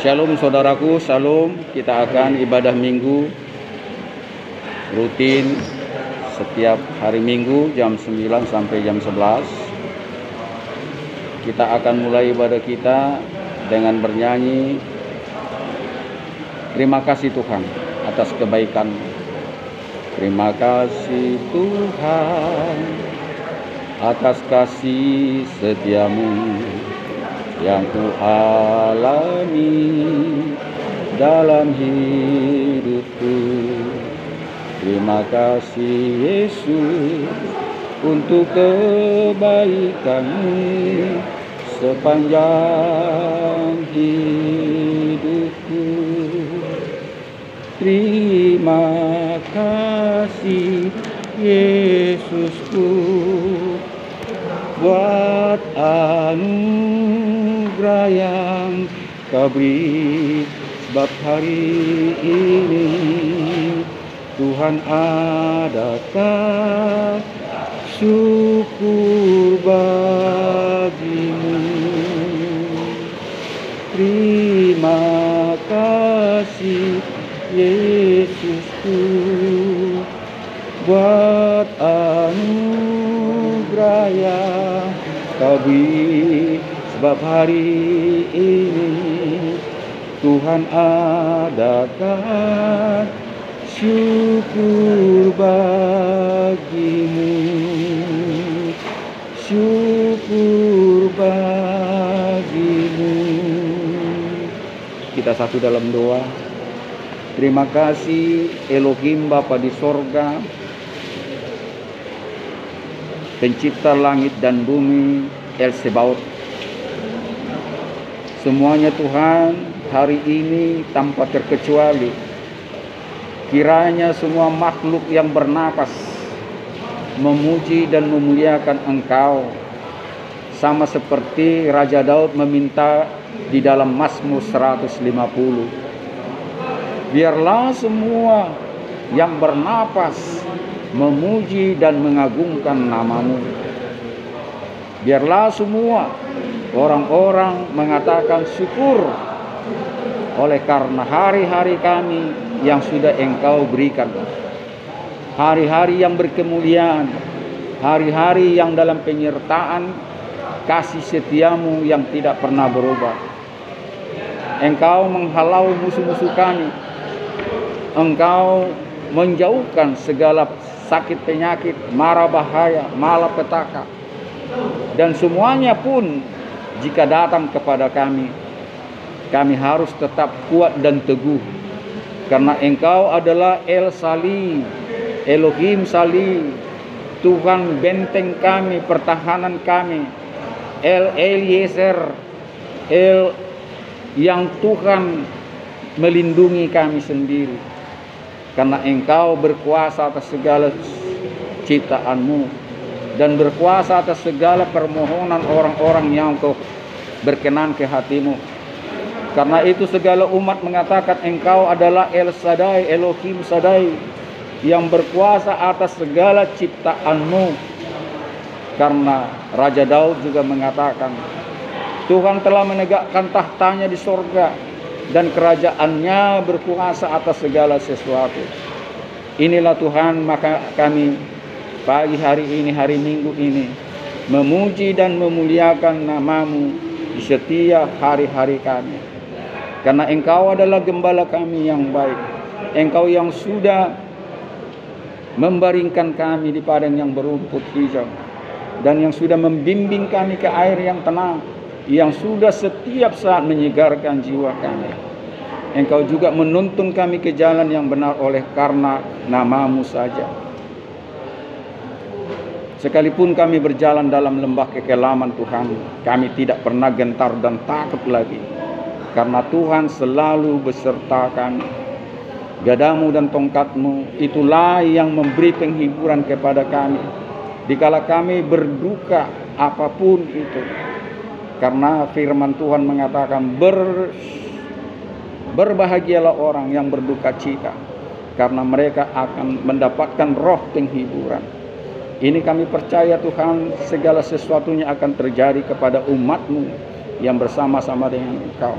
Shalom saudaraku, shalom. Kita akan ibadah minggu rutin setiap hari Minggu jam 9 sampai jam 11. Kita akan mulai ibadah kita dengan bernyanyi terima kasih Tuhan atas kebaikan. Terima kasih Tuhan atas kasih setiamu yang ku alami dalam hidupku. Terima kasih Yesus untuk kebaikan-Mu sepanjang hidupku. Terima kasih Yesusku buat anugerah yang Kau beri, sebab hari ini Tuhan adakan syukur bagimu. Terima kasih Yesusku buat anugerah yang Kau beri, sebab hari ini Tuhan adakan syukur bagimu. Syukur bagimu. Kita satu dalam doa. Terima kasih Elohim Bapa di sorga, pencipta langit dan bumi, El Sebaot. Semuanya Tuhan, hari ini tanpa terkecuali, kiranya semua makhluk yang bernapas memuji dan memuliakan Engkau, sama seperti Raja Daud meminta di dalam Mazmur 150. Biarlah semua yang bernapas memuji dan mengagungkan nama-Mu. Biarlah semua orang-orang mengatakan syukur oleh karena hari-hari kami yang sudah Engkau berikan. Hari-hari yang berkemuliaan, hari-hari yang dalam penyertaan kasih setiamu yang tidak pernah berubah. Engkau menghalau musuh-musuh kami. Engkau menjauhkan segala sakit penyakit, mara bahaya, malapetaka. Dan semuanya pun jika datang kepada kami, kami harus tetap kuat dan teguh. Karena Engkau adalah El Sali, Elohim Sali, Tuhan benteng kami, pertahanan kami, El Eliezer, El yang Tuhan melindungi kami sendiri. Karena Engkau berkuasa atas segala ciptaan-Mu dan berkuasa atas segala permohonan orang-orang yang Kau berkenan ke hati-Mu. Karena itu segala umat mengatakan Engkau adalah El Shaddai, Elohim Shaddai, yang berkuasa atas segala ciptaan-Mu. Karena Raja Daud juga mengatakan Tuhan telah menegakkan tahtanya di sorga dan kerajaannya berkuasa atas segala sesuatu. Inilah Tuhan, maka kami pagi hari ini, hari Minggu ini, memuji dan memuliakan nama-Mu di setiap hari-hari kami. Karena Engkau adalah gembala kami yang baik. Engkau yang sudah membaringkan kami di padang yang berumput hijau, dan yang sudah membimbing kami ke air yang tenang, yang sudah setiap saat menyegarkan jiwa kami. Engkau juga menuntun kami ke jalan yang benar oleh karena nama-Mu saja. Sekalipun kami berjalan dalam lembah kekelaman Tuhan, kami tidak pernah gentar dan takut lagi. Karena Tuhan selalu beserta kami. Gadamu dan tongkat-Mu itulah yang memberi penghiburan kepada kami dikala kami berduka apapun itu. Karena firman Tuhan mengatakan berbahagialah orang yang berduka cita, karena mereka akan mendapatkan roh penghiburan. Ini kami percaya Tuhan, segala sesuatunya akan terjadi kepada umat-Mu yang bersama-sama dengan Engkau.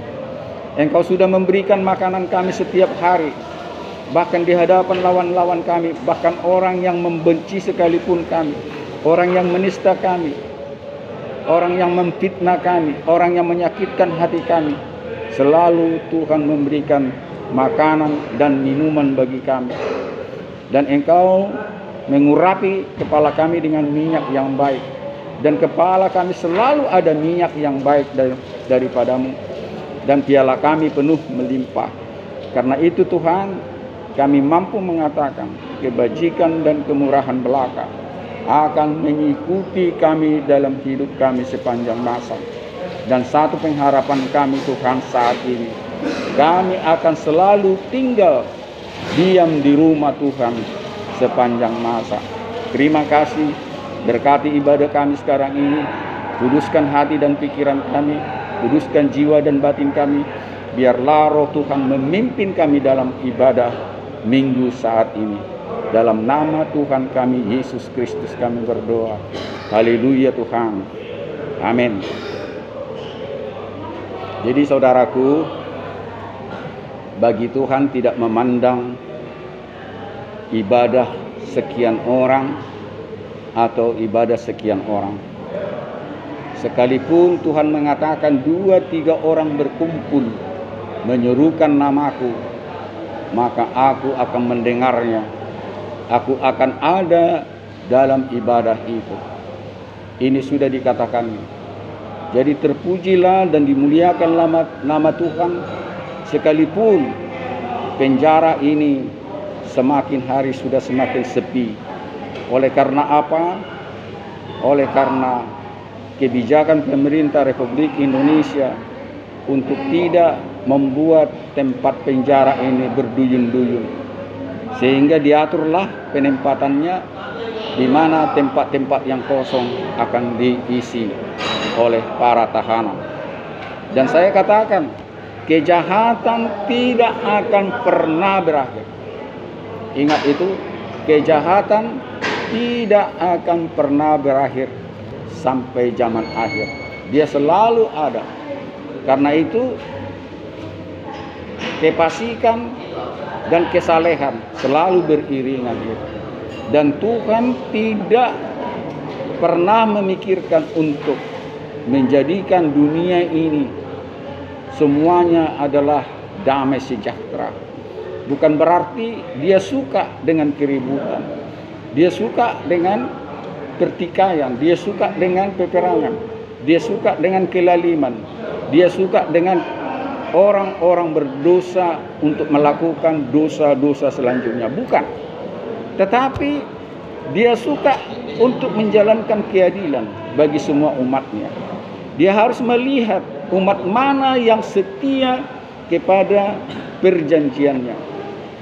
Engkau sudah memberikan makanan kami setiap hari, bahkan di hadapan lawan-lawan kami, bahkan orang yang membenci sekalipun kami, orang yang menista kami, orang yang memfitnah kami, orang yang menyakitkan hati kami. Selalu Tuhan memberikan makanan dan minuman bagi kami. Dan Engkau mengurapi kepala kami dengan minyak yang baik. Dan kepala kami selalu ada minyak yang baik daripadamu. Dan piala kami penuh melimpah. Karena itu Tuhan, kami mampu mengatakan kebajikan dan kemurahan belaka akan mengikuti kami dalam hidup kami sepanjang masa. Dan satu pengharapan kami Tuhan saat ini, kami akan selalu tinggal diam di rumah Tuhan sepanjang masa. Terima kasih, berkati ibadah kami sekarang ini, kuduskan hati dan pikiran kami, kuduskan jiwa dan batin kami, biarlah roh Tuhan memimpin kami dalam ibadah minggu saat ini. Dalam nama Tuhan kami Yesus Kristus kami berdoa. Haleluya Tuhan. Amin. Jadi saudaraku, bagi Tuhan tidak memandang ibadah sekian orang atau ibadah sekian orang. Sekalipun Tuhan mengatakan 2-3 orang berkumpul menyerukan namaku, maka aku akan mendengarnya. Aku akan ada dalam ibadah itu. Ini sudah dikatakan. Jadi terpujilah dan dimuliakan nama Tuhan, sekalipun penjara ini semakin hari sudah semakin sepi. Oleh karena apa? Oleh karena kebijakan pemerintah Republik Indonesia untuk tidak membuat tempat penjara ini berduyun-duyun. Sehingga diaturlah penempatannya, di mana tempat-tempat yang kosong akan diisi oleh para tahanan. Dan saya katakan, kejahatan tidak akan pernah berakhir. Ingat itu, kejahatan tidak akan pernah berakhir sampai zaman akhir. Dia selalu ada. Karena itu, kefasikan dan kesalehan selalu beriringan. Dan Tuhan tidak pernah memikirkan untuk menjadikan dunia ini semuanya adalah damai sejahtera. Bukan berarti dia suka dengan keributan, dia suka dengan pertikaian, dia suka dengan peperangan, dia suka dengan kelaliman, dia suka dengan orang-orang berdosa untuk melakukan dosa-dosa selanjutnya. Bukan. Tetapi dia suka untuk menjalankan keadilan bagi semua umatnya. Dia harus melihat umat mana yang setia kepada perjanjiannya,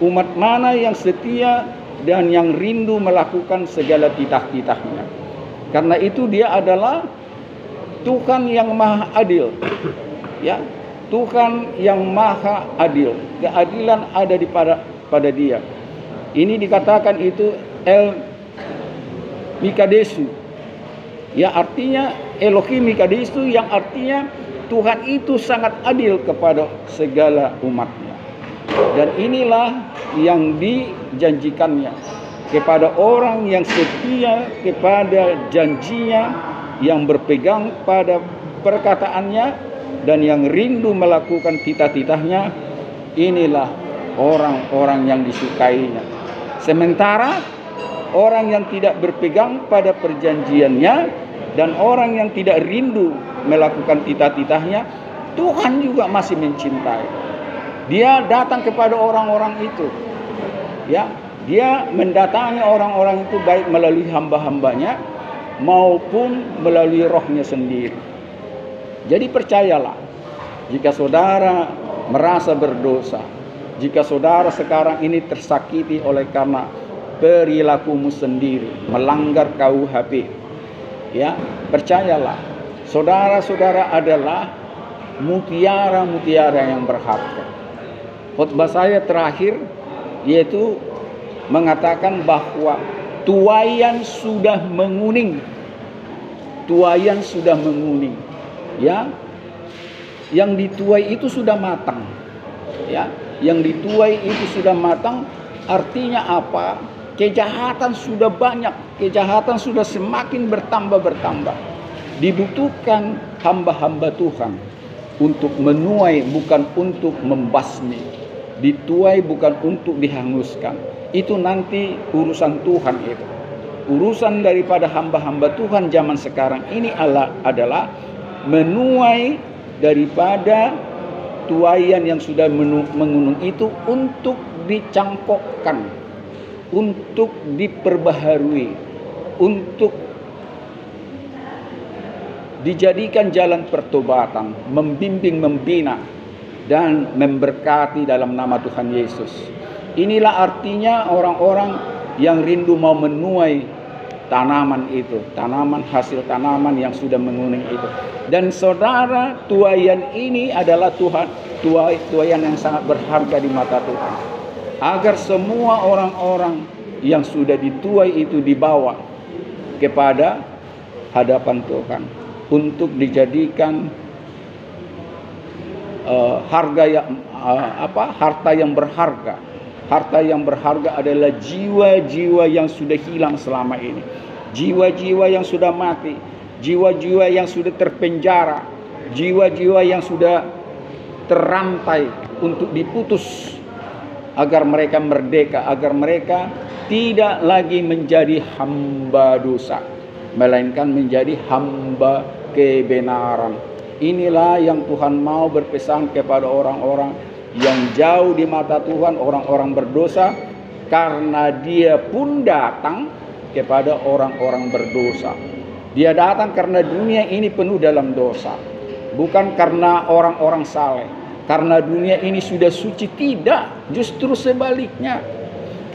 umat mana yang setia dan yang rindu melakukan segala titah-titahnya. Karena itu dia adalah Tuhan yang maha adil. Ya, Tuhan yang maha adil. Keadilan ada pada dia. Ini dikatakan itu El Mikadesu. Ya, artinya Elohim Mikadesu, yang artinya Tuhan itu sangat adil kepada segala umatnya. Dan inilah yang dijanjikannya kepada orang yang setia kepada janjinya, yang berpegang pada perkataannya, dan yang rindu melakukan titah-titahnya. Inilah orang-orang yang disukainya. Sementara orang yang tidak berpegang pada perjanjiannya dan orang yang tidak rindu melakukan titah-titahnya, Tuhan juga masih mencintai. Dia datang kepada orang-orang itu. Ya, dia mendatangi orang-orang itu baik melalui hamba-hambanya maupun melalui rohnya sendiri. Jadi percayalah, jika saudara merasa berdosa, jika saudara sekarang ini tersakiti oleh karena perilakumu sendiri, melanggar KUHP, ya, percayalah, saudara-saudara adalah mutiara-mutiara yang berharga. Khotbah saya terakhir yaitu mengatakan bahwa tuaian sudah menguning. Tuaian sudah menguning. Ya. Yang dituai itu sudah matang. Ya, yang dituai itu sudah matang, artinya apa? Kejahatan sudah banyak, kejahatan sudah semakin bertambah. Dibutuhkan hamba-hamba Tuhan untuk menuai, bukan untuk membasmi. Dituai bukan untuk dihanguskan. Itu nanti urusan Tuhan itu. Urusan daripada hamba-hamba Tuhan zaman sekarang ini adalah menuai daripada tuaian yang sudah mengunung itu untuk dicangkokkan, untuk diperbaharui, untuk dijadikan jalan pertobatan, membimbing, membina, dan memberkati dalam nama Tuhan Yesus. Inilah artinya orang-orang yang rindu mau menuai tanaman itu, tanaman hasil tanaman yang sudah menguning itu. Dan saudara, tuaian ini adalah tuaian yang sangat berharga di mata Tuhan. Agar semua orang-orang yang sudah dituai itu dibawa kepada hadapan Tuhan untuk dijadikan harta yang berharga. Harta yang berharga adalah jiwa-jiwa yang sudah hilang selama ini, jiwa-jiwa yang sudah mati, jiwa-jiwa yang sudah terpenjara, jiwa-jiwa yang sudah terantai untuk diputus, agar mereka merdeka, agar mereka tidak lagi menjadi hamba dosa, melainkan menjadi hamba kebenaran. Inilah yang Tuhan mau berpesan kepada orang-orang yang jauh di mata Tuhan, orang-orang berdosa, karena Dia pun datang kepada orang-orang berdosa. Dia datang karena dunia ini penuh dalam dosa, bukan karena orang-orang saleh, karena dunia ini sudah suci. Tidak, justru sebaliknya,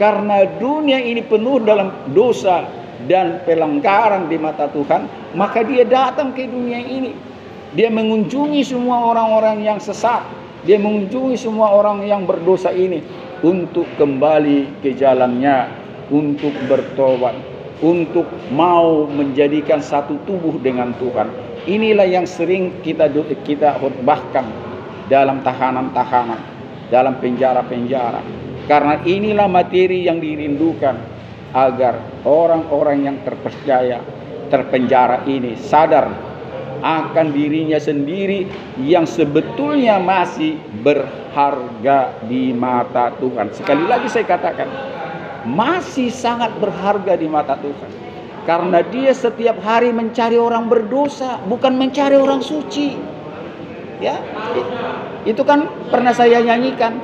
karena dunia ini penuh dalam dosa dan pelanggaran di mata Tuhan, maka Dia datang ke dunia ini. Dia mengunjungi semua orang-orang yang sesat. Dia mengunjungi semua orang yang berdosa ini untuk kembali ke jalannya, untuk bertobat, untuk mau menjadikan satu tubuh dengan Tuhan. Inilah yang sering kita khotbahkan dalam tahanan-tahanan, dalam penjara-penjara. Karena inilah materi yang dirindukan agar orang-orang yang terpenjara ini sadar akan dirinya sendiri yang sebetulnya masih berharga di mata Tuhan. Sekali lagi saya katakan, masih sangat berharga di mata Tuhan. Karena Dia setiap hari mencari orang berdosa, bukan mencari orang suci. Ya, itu kan pernah saya nyanyikan.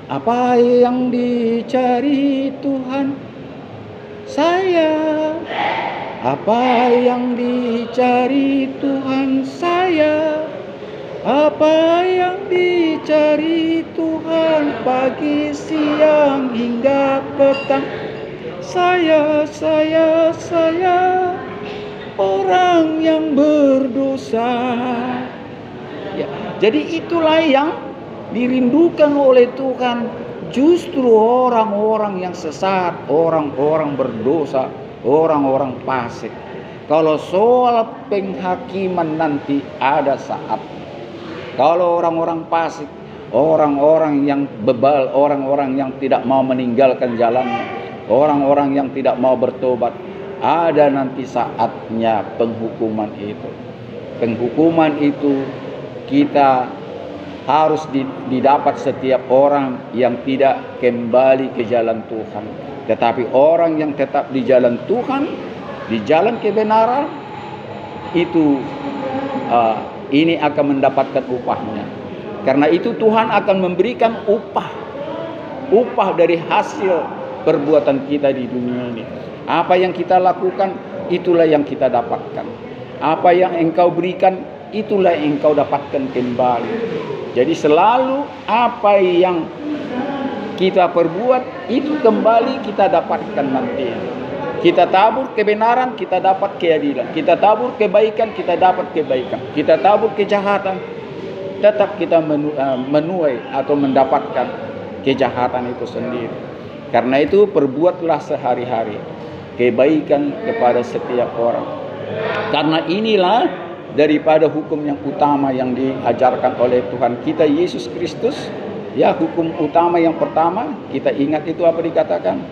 Apa yang dicari Tuhan? Saya. Apa yang dicari Tuhan? Saya. Apa yang dicari Tuhan? Pagi, siang, hingga petang. Saya orang yang berdosa. Ya, jadi itulah yang dirindukan oleh Tuhan. Justru orang-orang yang sesat, orang-orang berdosa, orang-orang fasik. Kalau soal penghakiman nanti ada saat. Kalau orang-orang fasik, orang-orang yang bebal, orang-orang yang tidak mau meninggalkan jalannya, orang-orang yang tidak mau bertobat, ada nanti saatnya penghukuman itu. Penghukuman itu kita harus didapat setiap orang yang tidak kembali ke jalan Tuhan. Tetapi orang yang tetap di jalan Tuhan, di jalan kebenaran, itu ini akan mendapatkan upahnya. Karena itu Tuhan akan memberikan upah dari hasil perbuatan kita di dunia ini. Apa yang kita lakukan, itulah yang kita dapatkan. Apa yang engkau berikan, itulah yang engkau dapatkan kembali. Jadi selalu apa yang kita perbuat, itu kembali kita dapatkan nanti. Kita tabur kebenaran, kita dapat keadilan. Kita tabur kebaikan, kita dapat kebaikan. Kita tabur kejahatan, tetap kita menuai atau mendapatkan kejahatan itu sendiri. Karena itu perbuatlah sehari-hari kebaikan kepada setiap orang. Karena inilah daripada hukum yang utama yang diajarkan oleh Tuhan kita Yesus Kristus. Ya, hukum utama yang pertama, kita ingat itu apa dikatakan?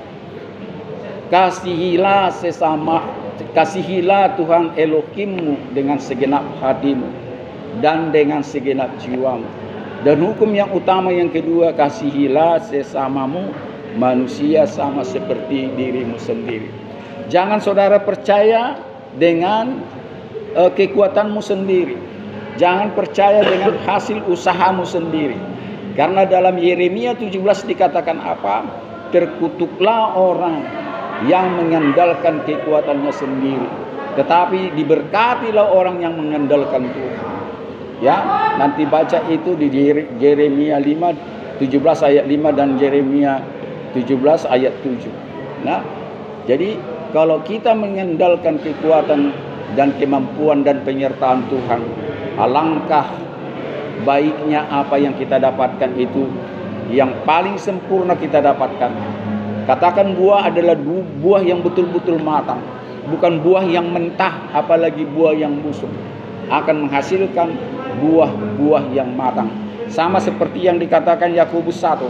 Kasihilah Tuhan Elohimmu dengan segenap hatimu dan dengan segenap jiwamu. Dan hukum yang utama yang kedua, kasihilah sesamamu manusia sama seperti dirimu sendiri. Jangan saudara percaya dengan kekuatanmu sendiri. Jangan percaya dengan hasil usahamu sendiri. Karena dalam Yeremia 17 dikatakan apa? Terkutuklah orang yang mengandalkan kekuatannya sendiri, tetapi diberkatilah orang yang mengandalkan Tuhan. Ya, nanti baca itu di Yeremia 17 ayat 5 dan Yeremia 17 ayat 7. Nah, jadi kalau kita mengandalkan kekuatan dan kemampuan dan penyertaan Tuhan, alangkah baiknya apa yang kita dapatkan itu yang paling sempurna kita dapatkan. Katakan buah adalah buah yang betul-betul matang, bukan buah yang mentah, apalagi buah yang busuk. Akan menghasilkan buah-buah yang matang. Sama seperti yang dikatakan Yakobus 1.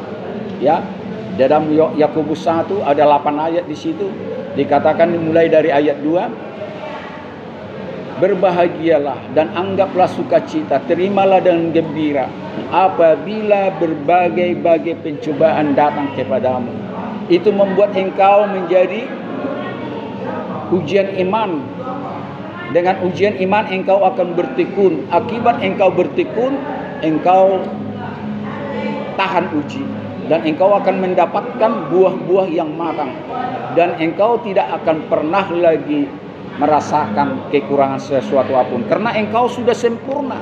Ya, dalam Yakobus 1 ada 8 ayat di situ. Dikatakan dimulai dari ayat 2. Berbahagialah dan anggaplah sukacita, terimalah dengan gembira apabila berbagai-bagai pencobaan datang kepadamu. Itu membuat engkau menjadi ujian iman. Dengan ujian iman engkau akan bertekun. Akibat engkau bertekun, engkau tahan uji. Dan engkau akan mendapatkan buah-buah yang matang. Dan engkau tidak akan pernah lagi merasakan kekurangan sesuatu apapun. Karena engkau sudah sempurna.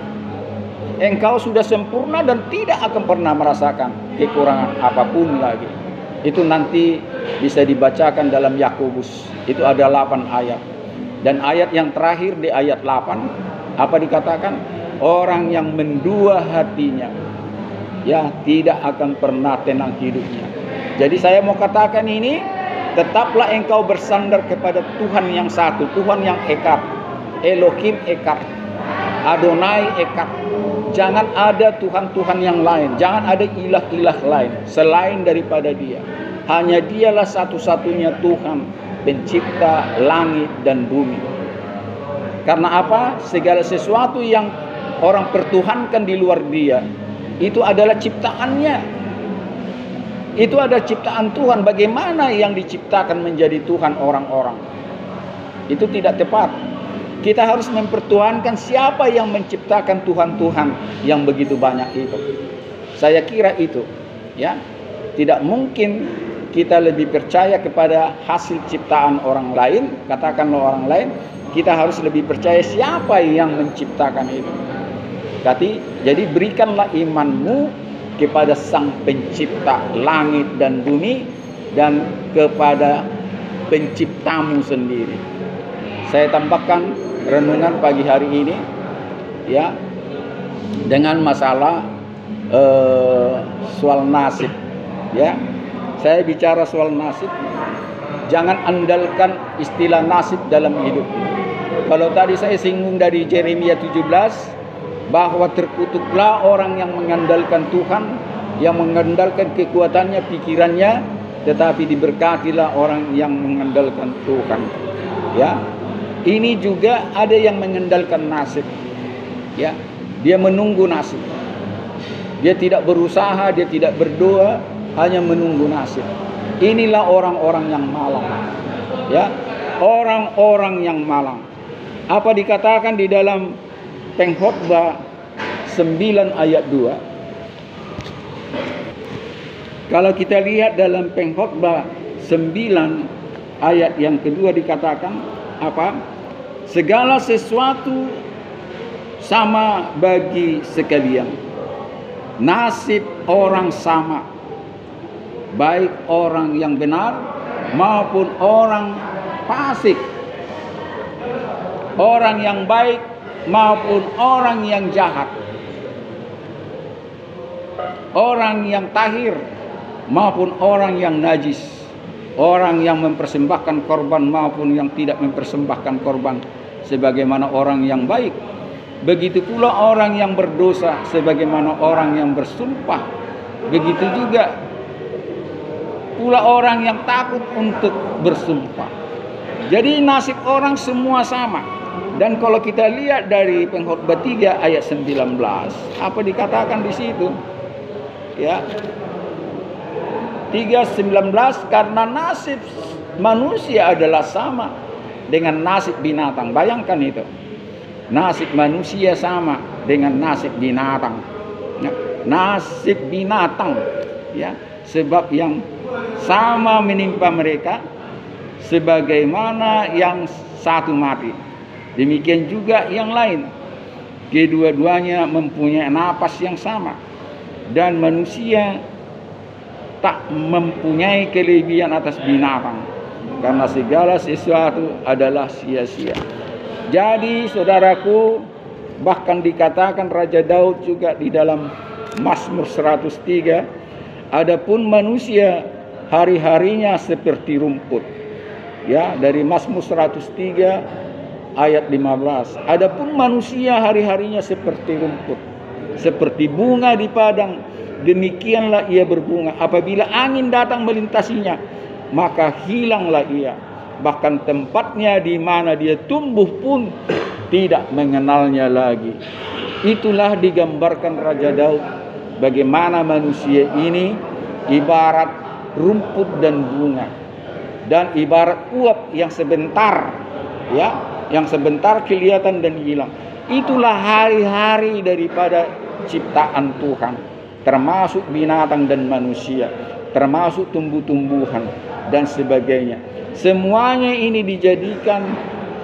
Engkau sudah sempurna dan tidak akan pernah merasakan kekurangan apapun lagi. Itu nanti bisa dibacakan dalam Yakobus. Itu ada 8 ayat. Dan ayat yang terakhir di ayat 8, apa dikatakan? Orang yang mendua hatinya, ya, tidak akan pernah tenang hidupnya. Jadi saya mau katakan ini, tetaplah engkau bersandar kepada Tuhan yang satu, Tuhan yang Echad, Elohim Echad, Adonai Echad. Jangan ada Tuhan-Tuhan yang lain, jangan ada ilah-ilah lain selain daripada Dia. Hanya Dialah satu-satunya Tuhan, pencipta langit dan bumi. Karena apa? Segala sesuatu yang orang pertuhankan di luar Dia, itu adalah ciptaannya. Itu ada ciptaan Tuhan. Bagaimana yang diciptakan menjadi Tuhan orang-orang? Itu tidak tepat. Kita harus mempertuhankan siapa yang menciptakan Tuhan-Tuhan yang begitu banyak itu. Saya kira itu, ya. Tidak mungkin kita lebih percaya kepada hasil ciptaan orang lain, katakanlah orang lain. Kita harus lebih percaya siapa yang menciptakan itu. Jadi berikanlah imanmu kepada Sang Pencipta langit dan bumi dan kepada Penciptamu sendiri. Saya tambahkan renungan pagi hari ini, ya, dengan masalah soal nasib, ya. Saya bicara soal nasib, jangan andalkan istilah nasib dalam hidup. Kalau tadi saya singgung dari Yeremia 17 bahwa terkutuklah orang yang mengandalkan Tuhan, yang mengandalkan kekuatannya, pikirannya, tetapi diberkatilah orang yang mengandalkan Tuhan. Ya, ini juga ada yang mengandalkan nasib. Ya, dia menunggu nasib. Dia tidak berusaha, dia tidak berdoa, hanya menunggu nasib. Inilah orang-orang yang malang. Ya, orang-orang yang malang. Apa dikatakan di dalam Pengkhotbah 9 ayat 2. Kalau kita lihat dalam Pengkhotbah 9 ayat yang kedua dikatakan apa? Segala sesuatu sama bagi sekalian. Nasib orang sama. Baik orang yang benar maupun orang fasik. Orang yang baik maupun orang yang jahat, orang yang tahir maupun orang yang najis, orang yang mempersembahkan korban maupun yang tidak mempersembahkan korban, sebagaimana orang yang baik Begitu pula orang yang berdosa sebagaimana orang yang bersumpah. Begitu juga pula orang yang takut untuk bersumpah. Jadi nasib orang semua sama. Dan kalau kita lihat dari Pengkhotbah 3 ayat 19, apa dikatakan di situ? Ya. 3:19, karena nasib manusia adalah sama dengan nasib binatang. Bayangkan itu. Nasib manusia sama dengan nasib binatang. Nasib binatang, ya, sebab yang sama menimpa mereka, sebagaimana yang satu mati, demikian juga yang lain. Kedua-duanya mempunyai napas yang sama, dan manusia tak mempunyai kelebihan atas binatang, karena segala sesuatu adalah sia-sia. Jadi saudaraku, bahkan dikatakan Raja Daud juga di dalam Mazmur 103, adapun manusia hari-harinya seperti rumput. Ya, dari Mazmur 103 ayat 15. Adapun manusia hari-harinya seperti rumput, seperti bunga di padang, demikianlah ia berbunga. Apabila angin datang melintasinya, maka hilanglah ia. Bahkan tempatnya di mana dia tumbuh pun tidak mengenalnya lagi. Itulah digambarkan Raja Daud, bagaimana manusia ini ibarat rumput dan bunga, dan ibarat uap yang sebentar, ya, yang sebentar kelihatan dan hilang. Itulah hari-hari daripada ciptaan Tuhan, termasuk binatang dan manusia, termasuk tumbuh-tumbuhan dan sebagainya. Semuanya ini dijadikan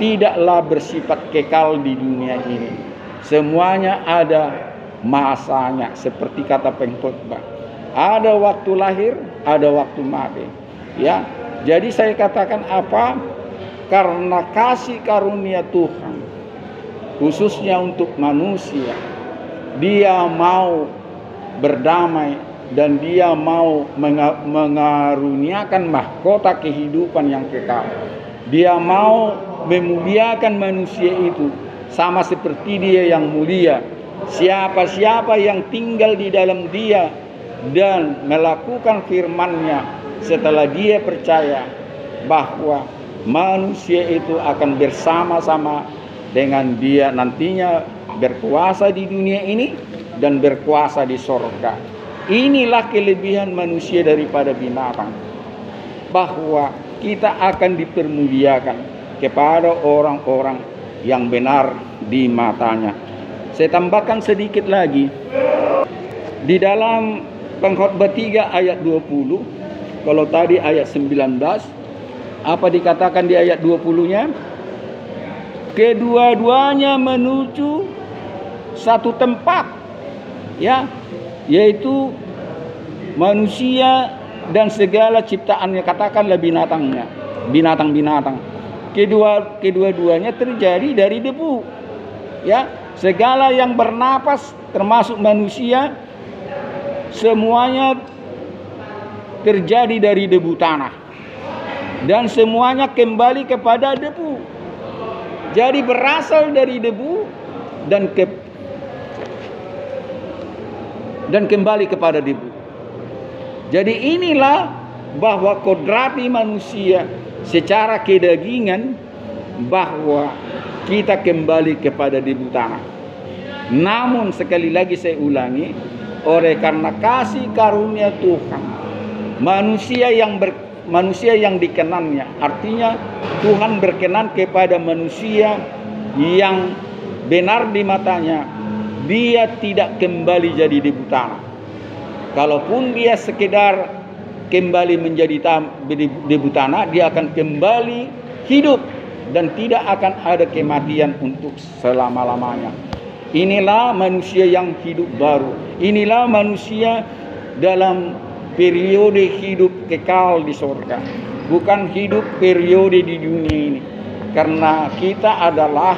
tidaklah bersifat kekal di dunia ini. Semuanya ada masanya, seperti kata pengkhotbah. Ada waktu lahir, ada waktu mati. Ya, jadi saya katakan apa? Karena kasih karunia Tuhan, khususnya untuk manusia, Dia mau berdamai dan Dia mau mengaruniakan mahkota kehidupan yang kekal. Dia mau memuliakan manusia itu sama seperti Dia yang mulia. Siapa-siapa yang tinggal di dalam Dia dan melakukan firman-Nya, setelah dia percaya bahwa manusia itu akan bersama-sama dengan Dia nantinya berkuasa di dunia ini dan berkuasa di sorga. Inilah kelebihan manusia daripada binatang, bahwa kita akan dipermuliakan kepada orang-orang yang benar di matanya. Saya tambahkan sedikit lagi di dalam Pengkhotbah 3 ayat 20. Kalau tadi ayat 19, apa dikatakan di ayat 20-nya? Kedua-duanya menuju satu tempat, ya, yaitu manusia dan segala ciptaannya, katakanlah binatangnya, binatang-binatang. Kedua-duanya terjadi dari debu, ya. Segala yang bernapas termasuk manusia, semuanya terjadi dari debu tanah, dan semuanya kembali kepada debu. Jadi berasal dari debu dan kembali kepada debu. Jadi inilah bahwa kodrati manusia secara kedagingan, bahwa kita kembali kepada debu tanah. Namun sekali lagi saya ulangi, oleh karena kasih karunia Tuhan, manusia yang dikenannya, artinya Tuhan berkenan kepada manusia yang benar di matanya, dia tidak kembali jadi debu tanah. Kalaupun dia sekedar kembali menjadi debu tanah, dia akan kembali hidup dan tidak akan ada kematian untuk selama-lamanya. Inilah manusia yang hidup baru. Inilah manusia dalam periode hidup kekal di surga, bukan hidup periode di dunia ini. Karena kita adalah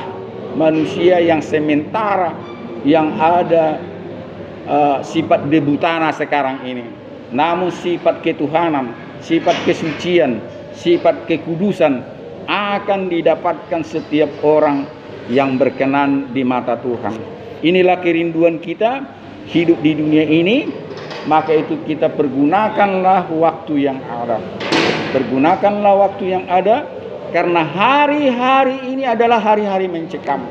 manusia yang sementara, yang ada sifat debu tanah sekarang ini. Namun sifat ketuhanan, sifat kesucian, sifat kekudusan akan didapatkan setiap orang yang berkenan di mata Tuhan. Inilah kerinduan kita hidup di dunia ini. Maka itu kita pergunakanlah waktu yang ada. Pergunakanlah waktu yang ada, karena hari-hari ini adalah hari-hari mencekam.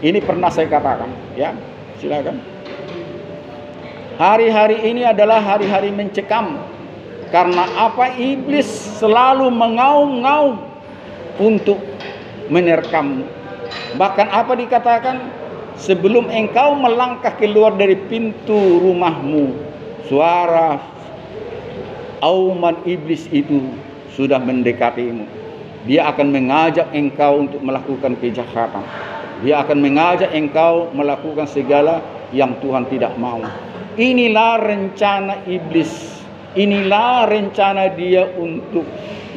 Ini pernah saya katakan, ya. Silakan. Hari-hari ini adalah hari-hari mencekam. Karena apa? Iblis selalu mengaum-ngaum untuk menerkammu. Bahkan apa dikatakan? Sebelum engkau melangkah keluar dari pintu rumahmu, suara auman iblis itu sudah mendekatimu. Dia akan mengajak engkau untuk melakukan kejahatan. Dia akan mengajak engkau melakukan segala yang Tuhan tidak mau. Inilah rencana iblis. Inilah rencana dia untuk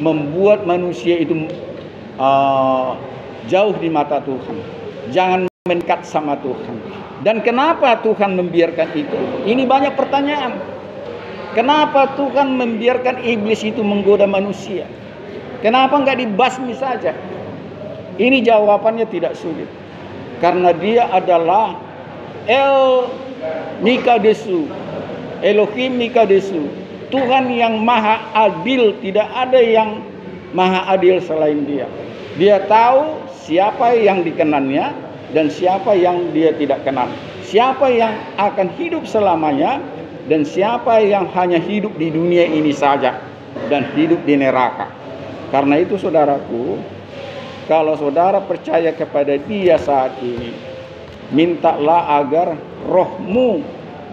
membuat manusia itu jauh di mata Tuhan. Jangan mendekat sama Tuhan. Dan kenapa Tuhan membiarkan itu? Ini banyak pertanyaan. Kenapa Tuhan membiarkan iblis itu menggoda manusia? Kenapa enggak dibasmi saja? Ini jawabannya tidak sulit. Karena dia adalah Mikadesu, Elohim Mikadesu, Tuhan yang maha adil. Tidak ada yang maha adil selain dia. Dia tahu siapa yang dikenannya dan siapa yang dia tidak kenal. Siapa yang akan hidup selamanya dan siapa yang hanya hidup di dunia ini saja dan hidup di neraka. Karena itu saudaraku, kalau saudara percaya kepada dia saat ini, mintalah agar rohmu,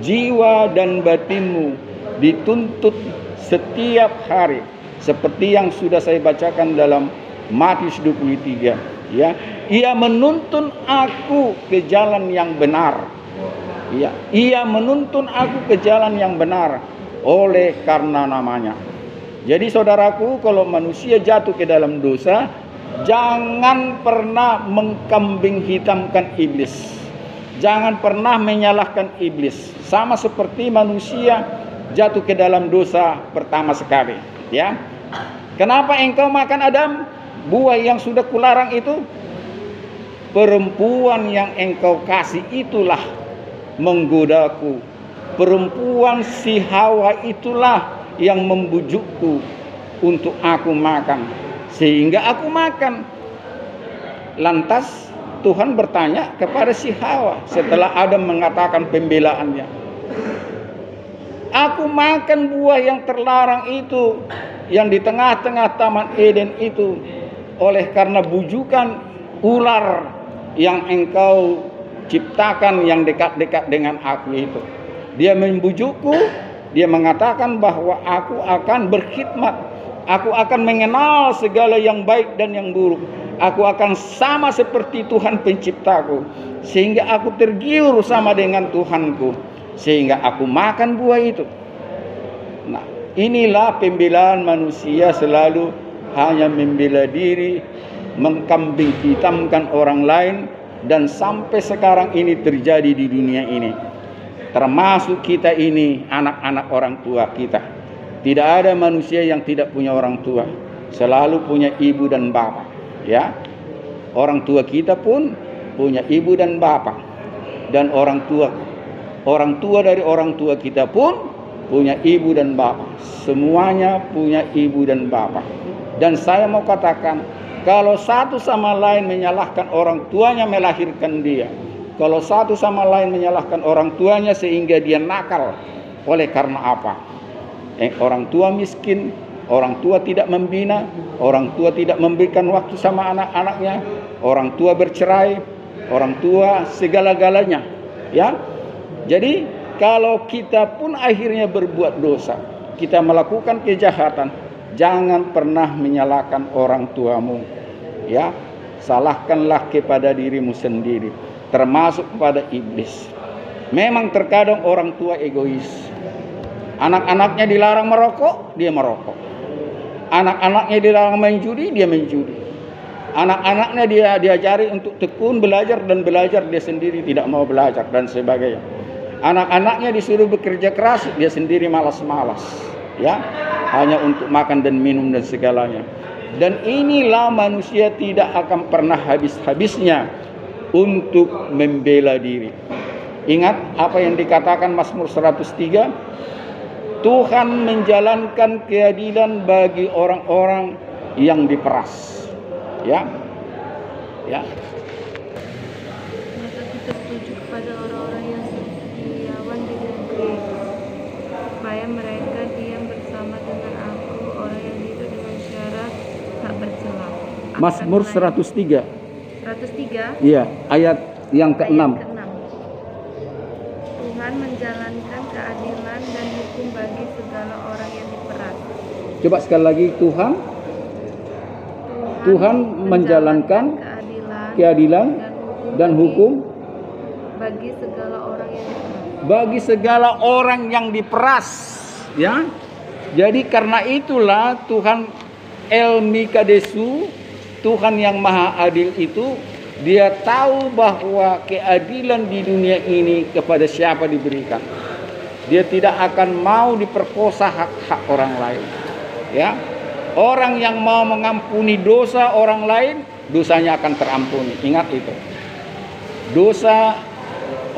jiwa dan batinmu dituntut setiap hari. Seperti yang sudah saya bacakan dalam Matius 23, ya. Ia menuntun aku ke jalan yang benar. Ya, ia menuntun aku ke jalan yang benar oleh karena namanya. Jadi saudaraku, kalau manusia jatuh ke dalam dosa, jangan pernah mengkambing hitamkan iblis. Jangan pernah menyalahkan iblis. Sama seperti manusia jatuh ke dalam dosa pertama sekali, ya. Kenapa engkau makan Adam? Buah yang sudah kularang itu. Perempuan yang engkau kasih itulah menggodaku. Perempuan si Hawa itulah yang membujukku untuk aku makan, sehingga aku makan. Lantas Tuhan bertanya kepada si Hawa setelah Adam mengatakan pembelaannya, aku makan buah yang terlarang itu, yang di tengah-tengah Taman Eden itu, oleh karena bujukan ular yang engkau ciptakan yang dekat-dekat dengan aku itu. Dia membujukku, dia mengatakan bahwa aku akan berkhidmat, aku akan mengenal segala yang baik dan yang buruk, aku akan sama seperti Tuhan penciptaku, sehingga aku tergiur sama dengan Tuhanku, sehingga aku makan buah itu. Nah, inilah pembelaan manusia, selalu hanya membela diri, mengkambing hitamkan orang lain. Dan sampai sekarang ini terjadi di dunia ini. Termasuk kita ini, anak-anak orang tua kita. Tidak ada manusia yang tidak punya orang tua. Selalu punya ibu dan bapak, ya. Orang tua kita pun punya ibu dan bapak. Dan orang tua dari orang tua kita pun punya ibu dan bapak. Semuanya punya ibu dan bapak. Dan saya mau katakan, kalau satu sama lain menyalahkan orang tuanya melahirkan dia, kalau satu sama lain menyalahkan orang tuanya sehingga dia nakal, oleh karena apa? Orang tua miskin, orang tua tidak membina, orang tua tidak memberikan waktu sama anak-anaknya, orang tua bercerai, orang tua segala-galanya, ya. Jadi kalau kita pun akhirnya berbuat dosa, kita melakukan kejahatan, jangan pernah menyalahkan orang tuamu, ya. Salahkanlah kepada dirimu sendiri, termasuk kepada iblis. Memang terkadang orang tua egois. Anak-anaknya dilarang merokok, dia merokok. Anak-anaknya dilarang main judi, dia main judi. Anak-anaknya dia diajari untuk tekun belajar dan belajar, dia sendiri tidak mau belajar dan sebagainya. Anak-anaknya disuruh bekerja keras, dia sendiri malas-malas, ya, hanya untuk makan dan minum dan segalanya. Dan inilah manusia tidak akan pernah habis-habisnya untuk membela diri. Ingat apa yang dikatakan Mazmur 103, Tuhan menjalankan keadilan bagi orang-orang yang diperas. Ya. Ya. Maka kita setuju kepada orang-orang yang setiawan di negeri, supaya mereka diam bersama dengan aku, orang yang hidup dengan syarat tak bercela. Mazmur 103. 103. Iya, ayat yang ke-6. Ayat ke-6. Tuhan menjalankan keadilan dan hukum bagi segala orang yang diperas. Coba sekali lagi, Tuhan menjalankan keadilan dan hukum bagi segala orang yang diperas. Bagi segala orang yang diperas, ya. Jadi karena itulah Tuhan El Mikadesu, Tuhan yang Maha Adil itu, Dia tahu bahwa keadilan di dunia ini kepada siapa diberikan. Dia tidak akan mau diperkosa hak-hak orang lain. Ya. Orang yang mau mengampuni dosa orang lain, dosanya akan terampuni. Ingat itu. Dosa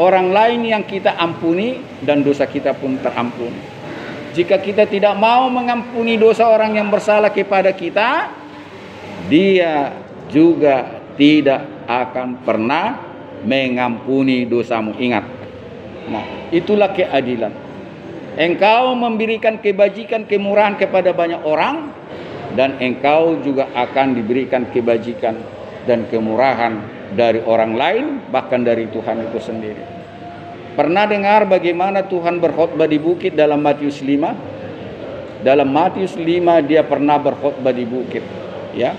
orang lain yang kita ampuni dan dosa kita pun terampuni. Jika kita tidak mau mengampuni dosa orang yang bersalah kepada kita, Dia juga tidak akan pernah mengampuni dosamu. Ingat. Nah, itulah keadilan. Engkau memberikan kebajikan, kemurahan kepada banyak orang, dan engkau juga akan diberikan kebajikan dan kemurahan dari orang lain, bahkan dari Tuhan itu sendiri. Pernah dengar bagaimana Tuhan berkhotbah di bukit dalam Matius 5? Dalam Matius 5 Dia pernah berkhotbah di bukit, ya.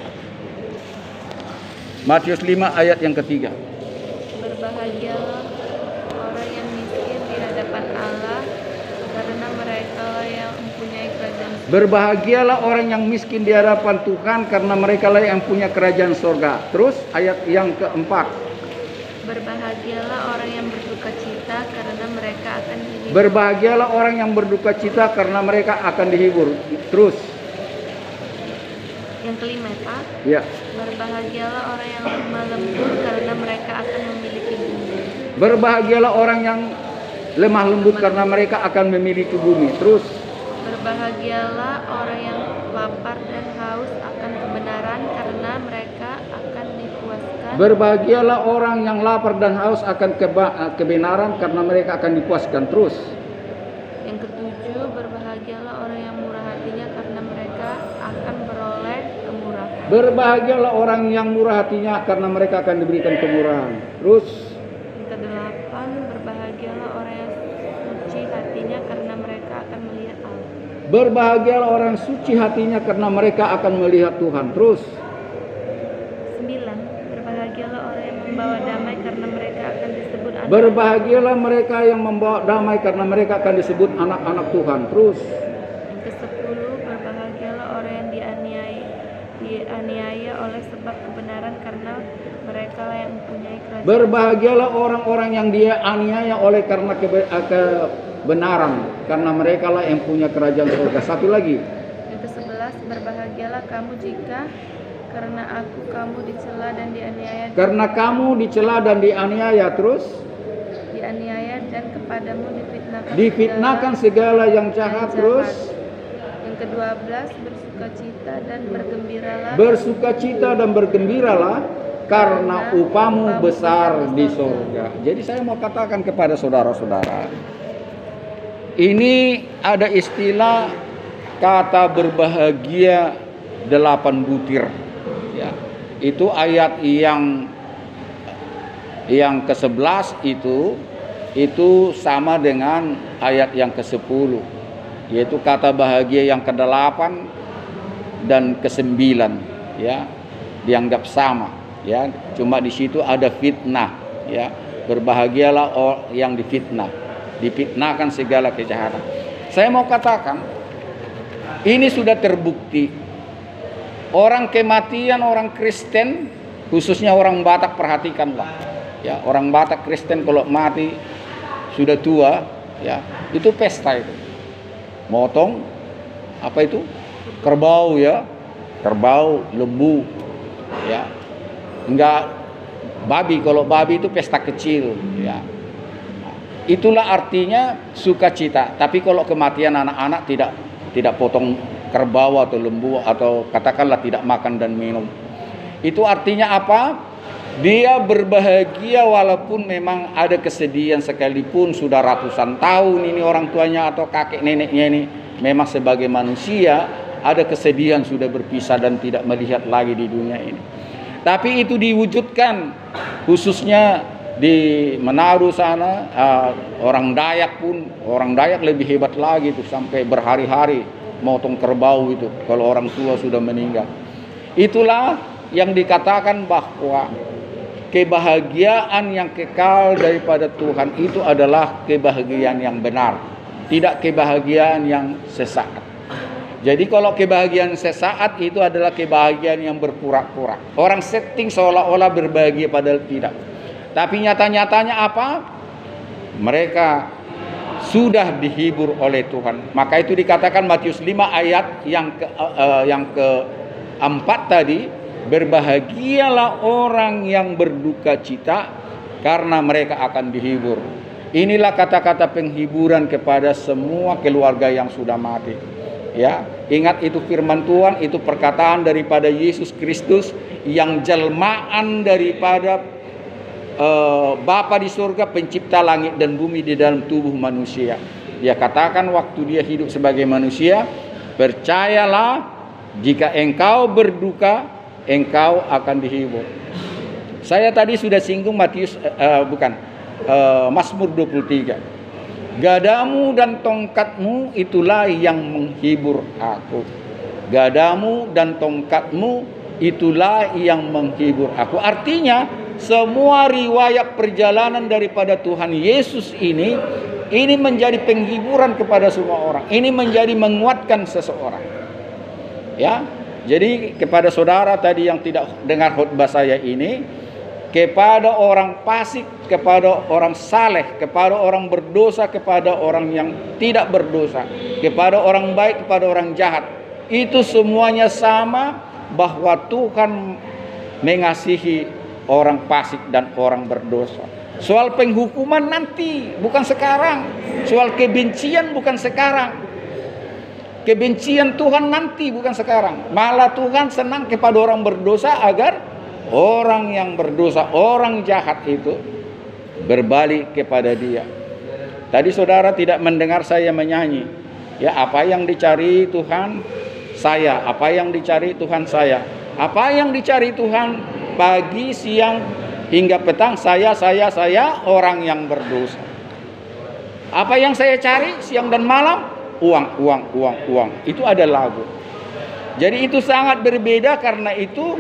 Matius 5 ayat yang ketiga. Berbahagialah orang yang miskin di hadapan Allah, karena mereka yang mempunyai kerajaan surga. Berbahagialah orang yang miskin di hadapan Tuhan, karena mereka lah yang punya kerajaan surga. Terus ayat yang keempat. Berbahagialah orang yang berduka cita, karena mereka akan dihibur. Berbahagialah orang yang berduka cita, karena mereka akan dihibur. Terus Yang kelima, Pak. ya. Berbahagialah orang yang lemah lembut, karena mereka akan memiliki bumi. Berbahagialah orang yang lemah lembut, karena mereka akan memiliki bumi. Terus Berbahagialah orang yang lapar dan haus akan kebenaran, karena mereka akan dipuaskan. berbahagialah orang yang lapar dan haus akan kebenaran, karena mereka akan dipuaskan. Terus Yang ketujuh, berbahagialah orang yang murah hatinya, karena mereka akan beroleh kemurahan. berbahagialah orang yang murah hatinya, karena mereka akan diberikan kemurahan. Terus Yang kedelapan, berbahagialah orang yang suci hatinya, karena mereka akan melihat Allah. berbahagialah orang suci hatinya, karena mereka akan melihat Tuhan. Terus 9. Berbahagialah orang yang membawa damai, karena mereka akan disebut anak. berbahagialah mereka yang membawa damai, karena mereka akan disebut anak-anak Tuhan. Terus Yang ke-10, berbahagialah orang yang dianiaya oleh sebab kebenaran, karena mereka lah yang mempunyai kerajaan. berbahagialah orang-orang yang dia aniaya oleh karena kebenaran, karena mereka lah yang punya kerajaan surga. Satu lagi. Yang ke-11, berbahagialah kamu jika karena aku kamu dicela dan dianiaya. Karena kamu dicela dan dianiaya. Terus Dianiaya dan kepadamu difitnahkan segala yang jahat. Terus Yang ke-12, bersukacita dan bergembiralah. bersukacita dan bergembiralah, karena upamu besar di surga. Jadi saya mau katakan kepada saudara-saudara, ini ada istilah kata berbahagia 8 butir. Ya, itu ayat yang ke-11 itu sama dengan ayat yang ke-10, yaitu kata bahagia yang ke-8 dan ke-9, ya, dianggap sama, ya. Cuma di situ ada fitnah, ya. Berbahagialah yang difitnahkan segala kejahatan. Saya mau katakan, ini sudah terbukti. Orang kematian orang Kristen, khususnya orang Batak, perhatikanlah. Ya, orang Batak Kristen kalau mati sudah tua, ya, itu pesta itu. Motong apa itu? Kerbau, ya. Kerbau, lembu, ya. Enggak babi. Kalau babi itu pesta kecil, ya. Itulah artinya sukacita. Tapi kalau kematian anak-anak tidak potong kerbau atau lembu atau katakanlah tidak makan dan minum. Itu artinya apa? Dia berbahagia walaupun memang ada kesedihan sekalipun sudah ratusan tahun ini orang tuanya atau kakek neneknya ini memang sebagai manusia ada kesedihan sudah berpisah dan tidak melihat lagi di dunia ini. Tapi itu diwujudkan khususnya di Manado sana, orang Dayak lebih hebat lagi tuh, sampai berhari-hari motong kerbau itu kalau orang tua sudah meninggal. Itulah yang dikatakan bahwa kebahagiaan yang kekal daripada Tuhan itu adalah kebahagiaan yang benar, tidak kebahagiaan yang sesaat. Jadi kalau kebahagiaan sesaat itu adalah kebahagiaan yang berpura-pura. Orang setting seolah-olah berbahagia padahal tidak. Tapi nyata-nyatanya apa? Mereka sudah dihibur oleh Tuhan. Maka itu dikatakan Matius 5 ayat yang keempat tadi, berbahagialah orang yang berduka cita karena mereka akan dihibur. Inilah kata-kata penghiburan kepada semua keluarga yang sudah mati. Ya, ingat itu firman Tuhan, itu perkataan daripada Yesus Kristus yang jelmaan daripada Bapa di surga, pencipta langit dan bumi di dalam tubuh manusia. Dia katakan waktu dia hidup sebagai manusia, percayalah jika engkau berduka, engkau akan dihibur. Saya tadi sudah singgung Mazmur 23. Gadamu dan tongkatmu itulah yang menghibur aku. Gadamu dan tongkatmu itulah yang menghibur aku. Artinya semua riwayat perjalanan daripada Tuhan Yesus ini menjadi penghiburan kepada semua orang. Ini menjadi menguatkan seseorang. Ya. Jadi kepada saudara tadi yang tidak dengar khotbah saya ini, kepada orang fasik, kepada orang saleh, kepada orang berdosa, kepada orang yang tidak berdosa, kepada orang baik, kepada orang jahat, itu semuanya sama, bahwa Tuhan mengasihi orang fasik dan orang berdosa. Soal penghukuman nanti, bukan sekarang. Soal kebencian bukan sekarang. Kebencian Tuhan nanti, bukan sekarang. Malah Tuhan senang kepada orang berdosa agar orang yang berdosa, orang jahat itu berbalik kepada Dia. Tadi saudara tidak mendengar saya menyanyi. Ya, apa yang dicari Tuhan saya, apa yang dicari Tuhan saya. Apa yang dicari Tuhan pagi, siang, hingga petang, saya orang yang berdosa. Apa yang saya cari siang dan malam? Uang. Itu ada lagu. Jadi itu sangat berbeda. Karena itu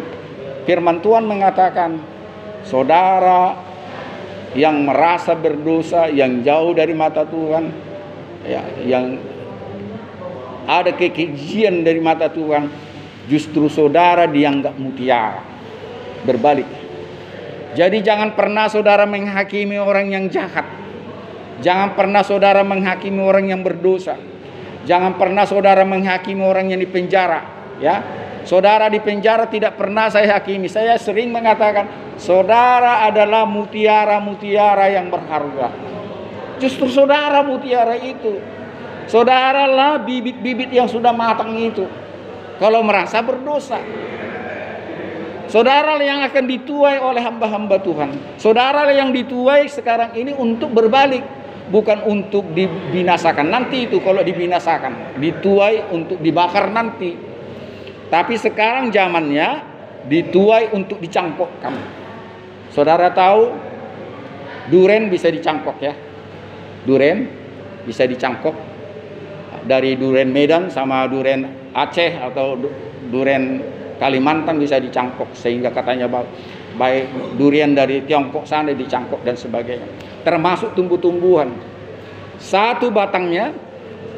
firman Tuhan mengatakan, saudara yang merasa berdosa, yang jauh dari mata Tuhan, ya, yang ada kekejian dari mata Tuhan, justru saudara dianggap mutiara. Berbalik. Jadi jangan pernah saudara menghakimi orang yang jahat. Jangan pernah saudara menghakimi orang yang berdosa. Jangan pernah saudara menghakimi orang yang dipenjara. Ya, saudara di penjara tidak pernah saya hakimi. Saya sering mengatakan, saudara adalah mutiara-mutiara yang berharga. Justru saudara mutiara itu. Saudara lah bibit-bibit yang sudah matang itu. Kalau merasa berdosa, saudara yang akan dituai oleh hamba-hamba Tuhan. Saudara yang dituai sekarang ini untuk berbalik, bukan untuk dibinasakan nanti. Itu kalau dibinasakan, dituai untuk dibakar nanti. Tapi sekarang zamannya dituai untuk dicangkokkan. Saudara tahu duren bisa dicangkok, ya. Duren bisa dicangkok. Dari duren Medan sama duren Aceh atau duren Kalimantan bisa dicangkok, sehingga katanya baik durian dari Tiongkok sana dicangkok dan sebagainya. Termasuk tumbuh-tumbuhan. Satu batangnya